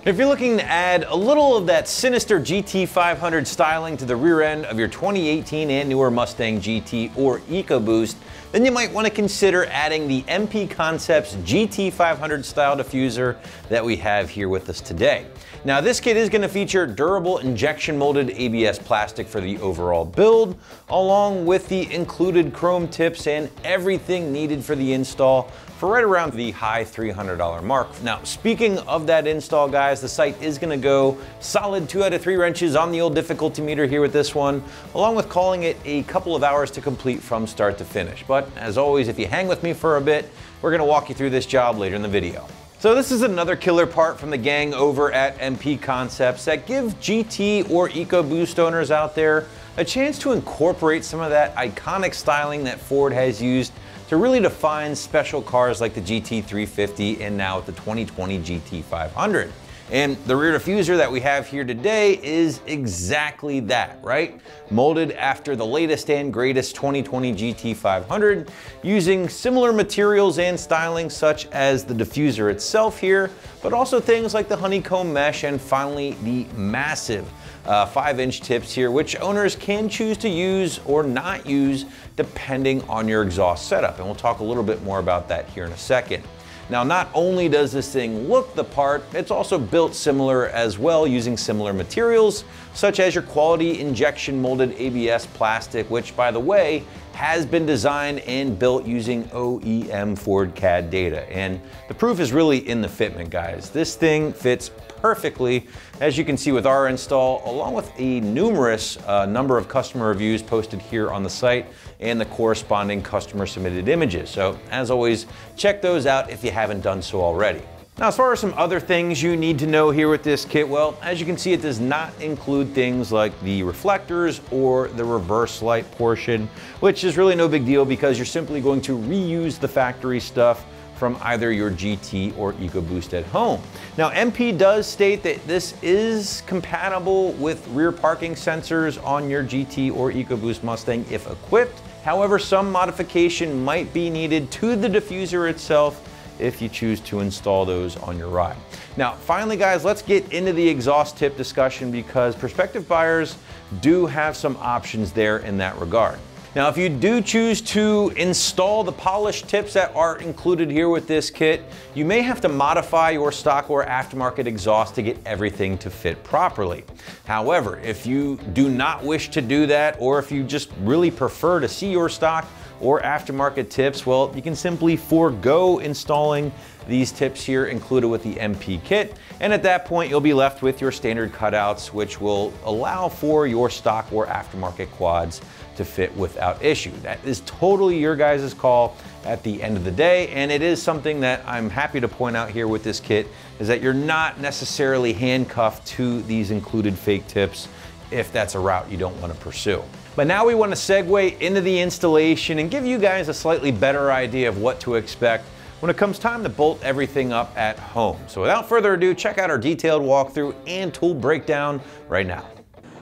If you're looking to add a little of that sinister GT500 styling to the rear end of your 2018 and newer Mustang GT or EcoBoost, then you might want to consider adding the MP Concepts GT500 style diffuser that we have here with us today. Now this kit is going to feature durable injection molded ABS plastic for the overall build, along with the included chrome tips and everything needed for the install for right around the high $300 mark. Now, speaking of that install, guys, the site is gonna go solid 2 out of 3 wrenches on the old difficulty meter here with this one, along with calling it a couple of hours to complete from start to finish. But as always, if you hang with me for a bit, we're gonna walk you through this job later in the video. So this is another killer part from the gang over at MP Concepts that give GT or EcoBoost owners out there a chance to incorporate some of that iconic styling that Ford has used to really define special cars like the GT350 and now the 2020 GT500. And the rear diffuser that we have here today is exactly that, right? Molded after the latest and greatest 2020 GT500, using similar materials and styling such as the diffuser itself here, but also things like the honeycomb mesh and finally the massive 5-inch tips here, which owners can choose to use or not use depending on your exhaust setup. And we'll talk a little bit more about that here in a second. Now, not only does this thing look the part, it's also built similar as well, using similar materials, such as your quality injection molded ABS plastic, which, by the way, has been designed and built using OEM Ford CAD data. And the proof is really in the fitment, guys. This thing fits perfectly, as you can see with our install, along with a numerous number of customer reviews posted here on the site and the corresponding customer submitted images. So as always, check those out if you haven't done so already. Now, as far as some other things you need to know here with this kit, well, as you can see, it does not include things like the reflectors or the reverse light portion, which is really no big deal because you're simply going to reuse the factory stuff from either your GT or EcoBoost at home. Now, MP does state that this is compatible with rear parking sensors on your GT or EcoBoost Mustang if equipped. However, some modification might be needed to the diffuser itself if you choose to install those on your ride. Now, finally, guys, let's get into the exhaust tip discussion because prospective buyers do have some options there in that regard. Now, if you do choose to install the polished tips that are included here with this kit, you may have to modify your stock or aftermarket exhaust to get everything to fit properly. However, if you do not wish to do that, or if you just really prefer to see your stock or aftermarket tips, well, you can simply forego installing these tips here included with the MP kit. And at that point, you'll be left with your standard cutouts, which will allow for your stock or aftermarket quads to fit without issue. That is totally your guys' call at the end of the day. And it is something that I'm happy to point out here with this kit is that you're not necessarily handcuffed to these included fake tips if that's a route you don't want to pursue. But now we want to segue into the installation and give you guys a slightly better idea of what to expect when it comes time to bolt everything up at home. So without further ado, check out our detailed walkthrough and tool breakdown right now.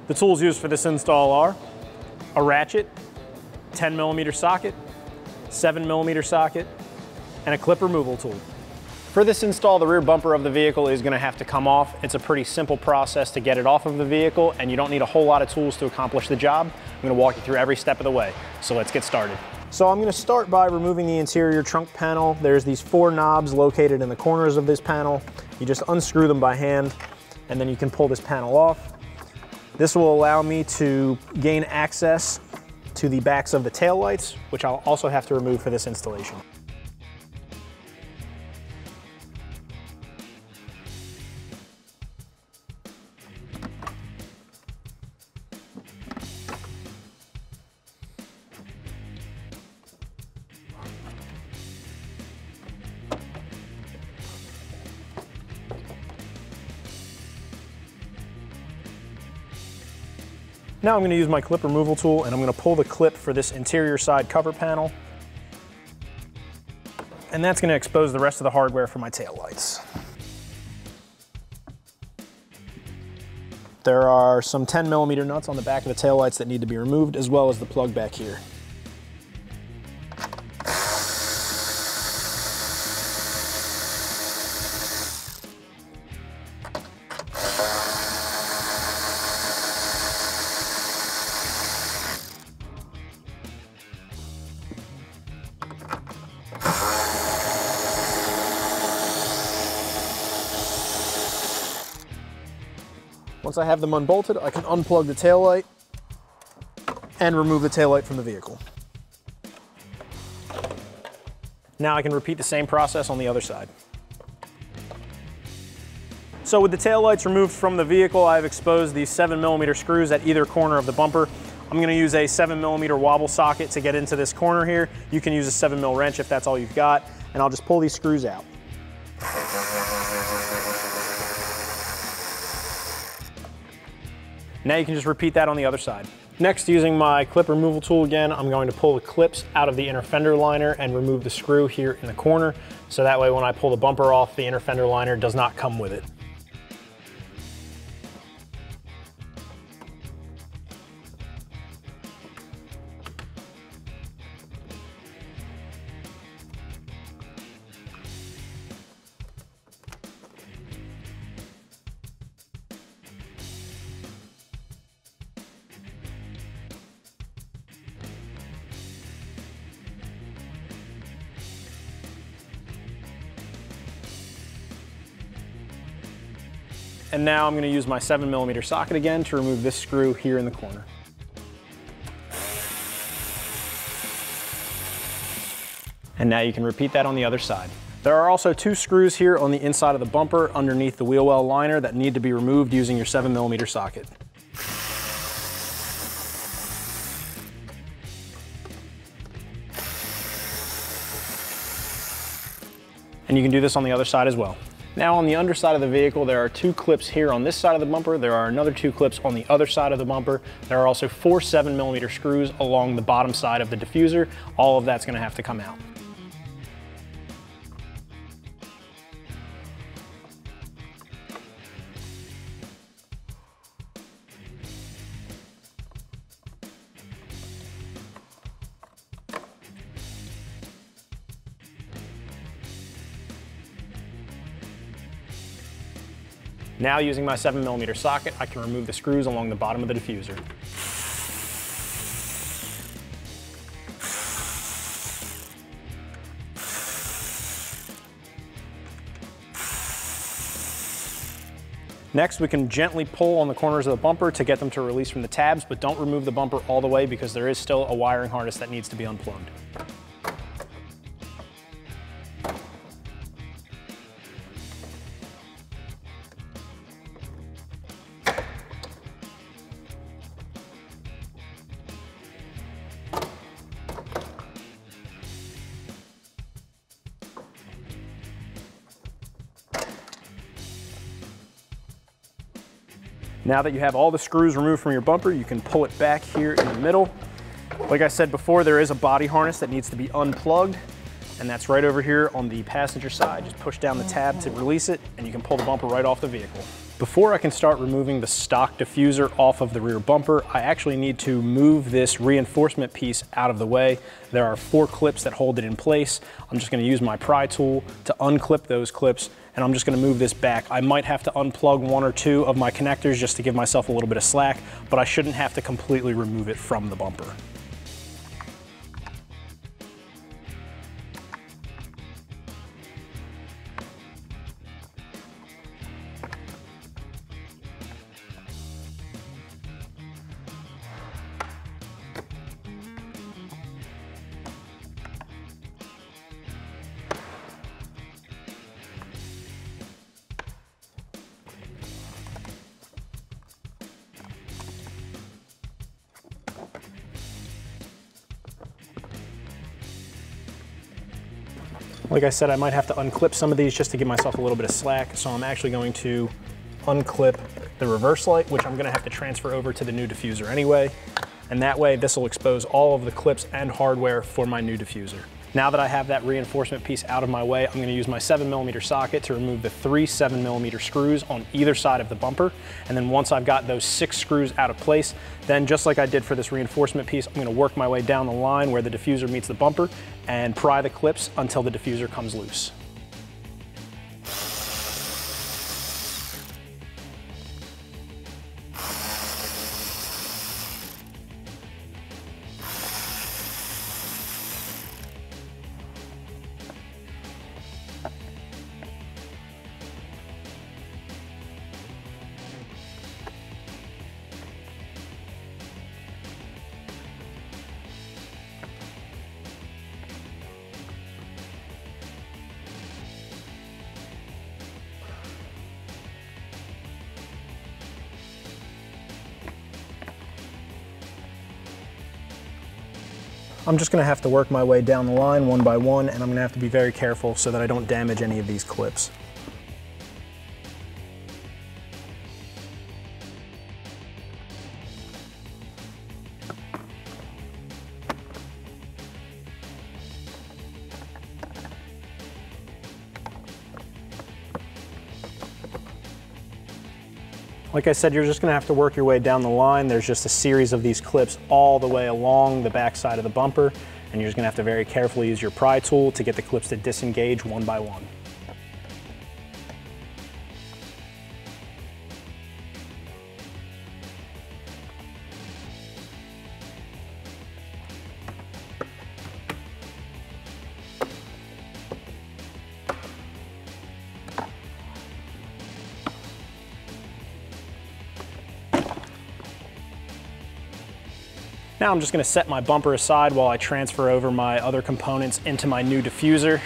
The tools used for this install are a ratchet, 10mm socket, 7mm socket, and a clip removal tool. For this install, the rear bumper of the vehicle is going to have to come off. It's a pretty simple process to get it off of the vehicle, and you don't need a whole lot of tools to accomplish the job. I'm going to walk you through every step of the way. So let's get started. So I'm going to start by removing the interior trunk panel. There's these 4 knobs located in the corners of this panel. You just unscrew them by hand, and then you can pull this panel off. This will allow me to gain access to the backs of the taillights, which I'll also have to remove for this installation. Now I'm going to use my clip removal tool and I'm going to pull the clip for this interior side cover panel. And that's going to expose the rest of the hardware for my taillights. There are some 10mm nuts on the back of the taillights that need to be removed, as well as the plug back here. Once I have them unbolted, I can unplug the taillight and remove the taillight from the vehicle. Now I can repeat the same process on the other side. So with the taillights removed from the vehicle, I've exposed these 7mm screws at either corner of the bumper. I'm gonna use a 7mm wobble socket to get into this corner here. You can use a 7mm wrench if that's all you've got, and I'll just pull these screws out. Now you can just repeat that on the other side. Next, using my clip removal tool again, I'm going to pull the clips out of the inner fender liner and remove the screw here in the corner. So that way when I pull the bumper off, the inner fender liner does not come with it. And now I'm going to use my 7mm socket again to remove this screw here in the corner. And now you can repeat that on the other side. There are also 2 screws here on the inside of the bumper underneath the wheel well liner that need to be removed using your 7mm socket. And you can do this on the other side as well. Now on the underside of the vehicle, there are 2 clips here on this side of the bumper. There are another 2 clips on the other side of the bumper. There are also 4 7mm screws along the bottom side of the diffuser. All of that's going to have to come out. Now using my 7mm socket, I can remove the screws along the bottom of the diffuser. Next, we can gently pull on the corners of the bumper to get them to release from the tabs, but don't remove the bumper all the way because there is still a wiring harness that needs to be unplugged. Now that you have all the screws removed from your bumper, you can pull it back here in the middle. Like I said before, there is a body harness that needs to be unplugged, and that's right over here on the passenger side. Just push down the tab to release it, and you can pull the bumper right off the vehicle. Before I can start removing the stock diffuser off of the rear bumper, I actually need to move this reinforcement piece out of the way. There are 4 clips that hold it in place. I'm just going to use my pry tool to unclip those clips, and I'm just going to move this back. I might have to unplug 1 or 2 of my connectors just to give myself a little bit of slack, but I shouldn't have to completely remove it from the bumper. Like I said, I might have to unclip some of these just to give myself a little bit of slack. So I'm actually going to unclip the reverse light, which I'm gonna have to transfer over to the new diffuser anyway. And that way, this will expose all of the clips and hardware for my new diffuser. Now that I have that reinforcement piece out of my way, I'm gonna use my 7mm socket to remove the 3 7mm screws on either side of the bumper. And then once I've got those 6 screws out of place, then just like I did for this reinforcement piece, I'm gonna work my way down the line where the diffuser meets the bumper and pry the clips until the diffuser comes loose. I'm just gonna have to work my way down the line one by one, and I'm gonna have to be very careful so that I don't damage any of these clips. Like I said, you're just gonna have to work your way down the line. There's just a series of these clips all the way along the back side of the bumper, and you're just gonna have to very carefully use your pry tool to get the clips to disengage one by one. Now I'm just going to set my bumper aside while I transfer over my other components into my new diffuser.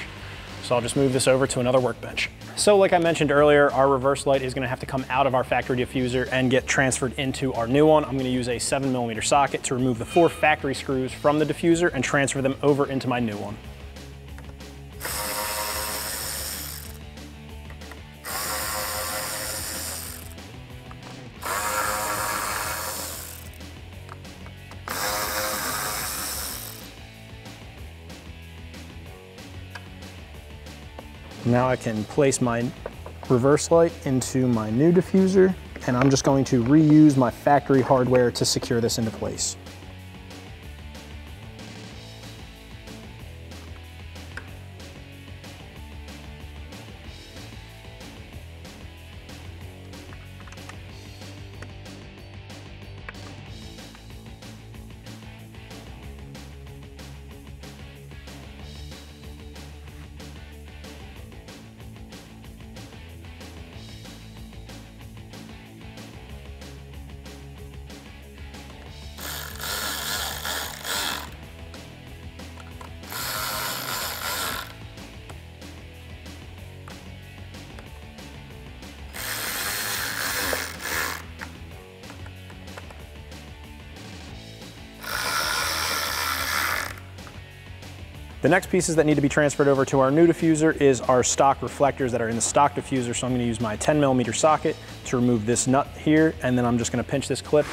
So I'll just move this over to another workbench. So like I mentioned earlier, our reverse light is going to have to come out of our factory diffuser and get transferred into our new one. I'm going to use a 7mm socket to remove the 4 factory screws from the diffuser and transfer them over into my new one. Now I can place my reverse light into my new diffuser, and I'm just going to reuse my factory hardware to secure this into place. The next pieces that need to be transferred over to our new diffuser is our stock reflectors that are in the stock diffuser. So I'm going to use my 10mm socket to remove this nut here, and then I'm just going to pinch this clip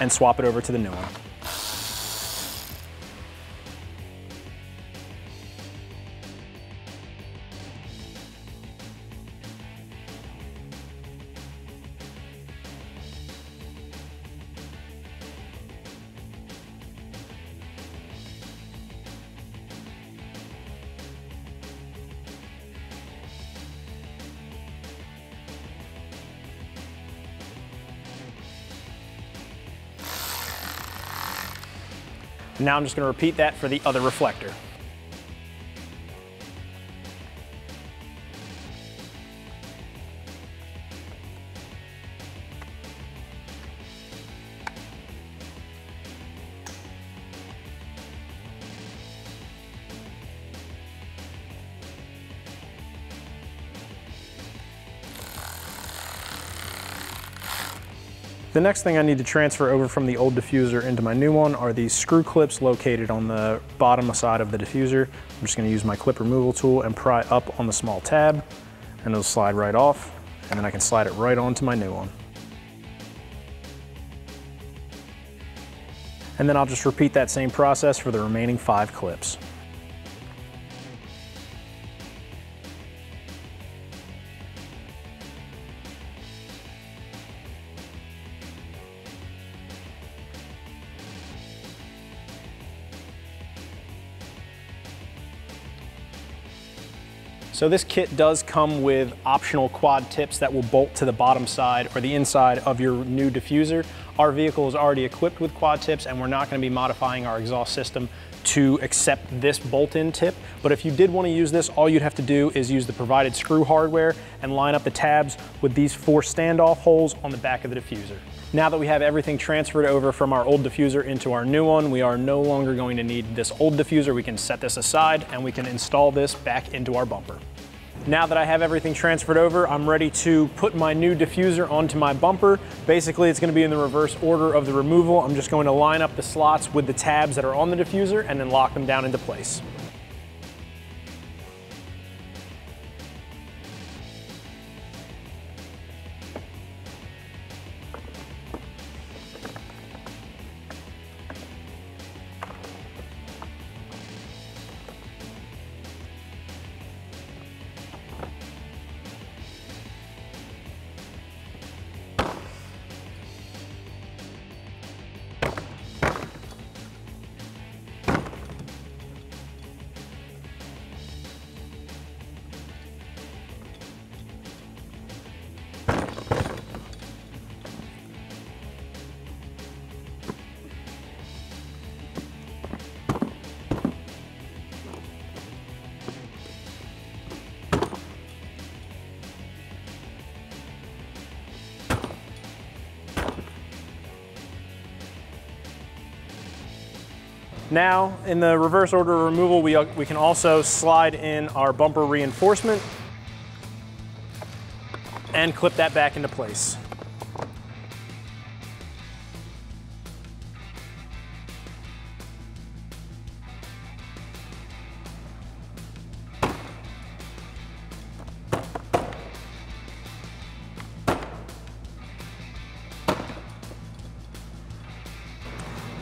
and swap it over to the new one. Now I'm just going to repeat that for the other reflector. The next thing I need to transfer over from the old diffuser into my new one are these screw clips located on the bottom side of the diffuser. I'm just going to use my clip removal tool and pry up on the small tab, and it'll slide right off, and then I can slide it right onto my new one. And then I'll just repeat that same process for the remaining 5 clips. So this kit does come with optional quad tips that will bolt to the bottom side or the inside of your new diffuser. Our vehicle is already equipped with quad tips, and we're not going to be modifying our exhaust system to accept this bolt-in tip. But if you did want to use this, all you'd have to do is use the provided screw hardware and line up the tabs with these 4 standoff holes on the back of the diffuser. Now that we have everything transferred over from our old diffuser into our new one, we are no longer going to need this old diffuser. We can set this aside and we can install this back into our bumper. Now that I have everything transferred over, I'm ready to put my new diffuser onto my bumper. Basically, it's going to be in the reverse order of the removal. I'm just going to line up the slots with the tabs that are on the diffuser and then lock them down into place. Now, in the reverse order of removal, we can also slide in our bumper reinforcement and clip that back into place.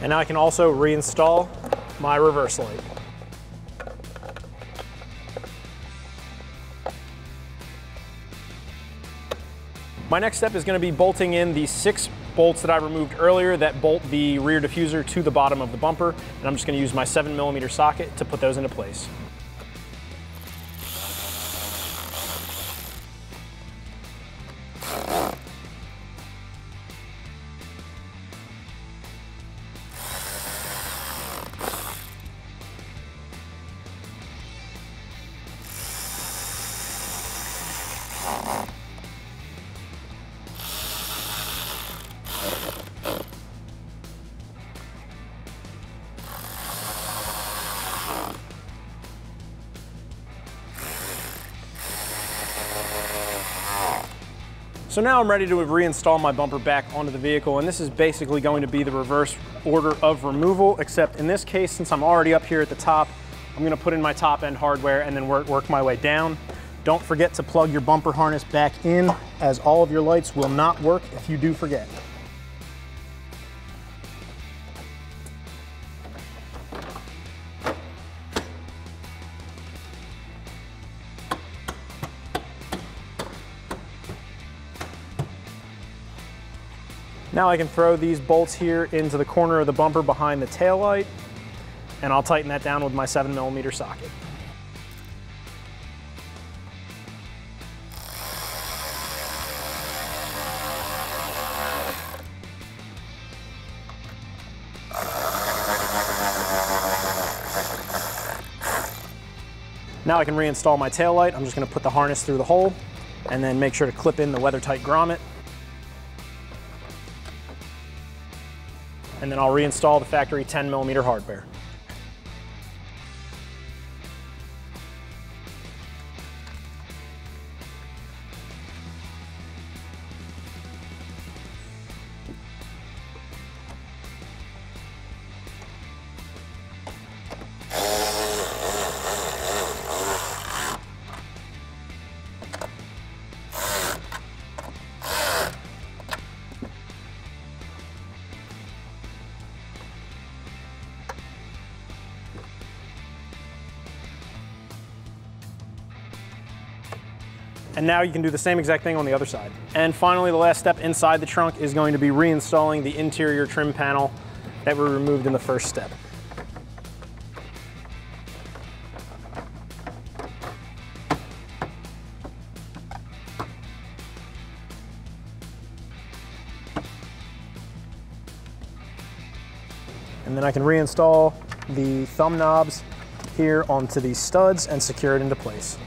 And now I can also reinstall my reverse light. My next step is going to be bolting in the 6 bolts that I removed earlier that bolt the rear diffuser to the bottom of the bumper, and I'm just going to use my 7mm socket to put those into place. So now I'm ready to reinstall my bumper back onto the vehicle, and this is basically going to be the reverse order of removal, except in this case, since I'm already up here at the top, I'm going to put in my top end hardware and then work my way down. Don't forget to plug your bumper harness back in, as all of your lights will not work if you do forget. Now I can throw these bolts here into the corner of the bumper behind the tail light, and I'll tighten that down with my 7mm socket. Now I can reinstall my tail light. I'm just going to put the harness through the hole and then make sure to clip in the weather-tight grommet. And then I'll reinstall the factory 10mm hardware. And now you can do the same exact thing on the other side. And finally, the last step inside the trunk is going to be reinstalling the interior trim panel that we removed in the first step. And then I can reinstall the thumb knobs here onto these studs and secure it into place.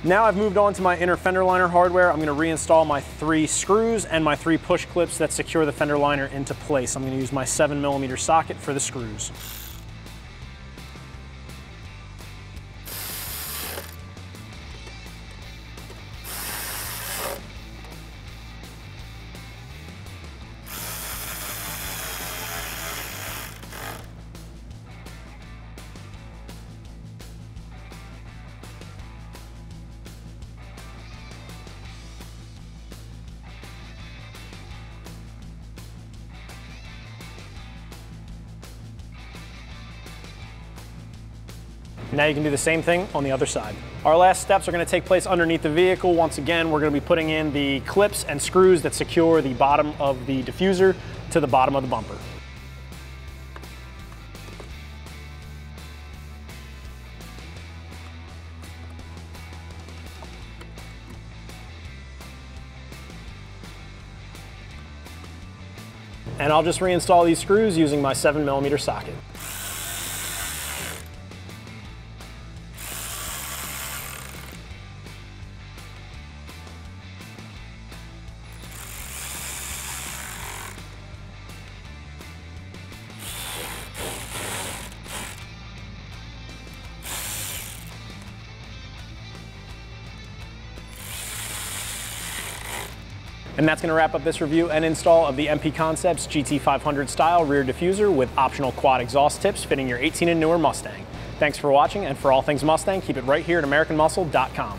Now I've moved on to my inner fender liner hardware. I'm going to reinstall my 3 screws and my 3 push clips that secure the fender liner into place. I'm going to use my 7mm socket for the screws. Now you can do the same thing on the other side. Our last steps are going to take place underneath the vehicle. Once again, we're going to be putting in the clips and screws that secure the bottom of the diffuser to the bottom of the bumper. And I'll just reinstall these screws using my 7mm socket. And that's going to wrap up this review and install of the MP Concepts GT500 style rear diffuser with optional quad exhaust tips fitting your 18 and newer Mustang. Thanks for watching, and for all things Mustang, keep it right here at AmericanMuscle.com.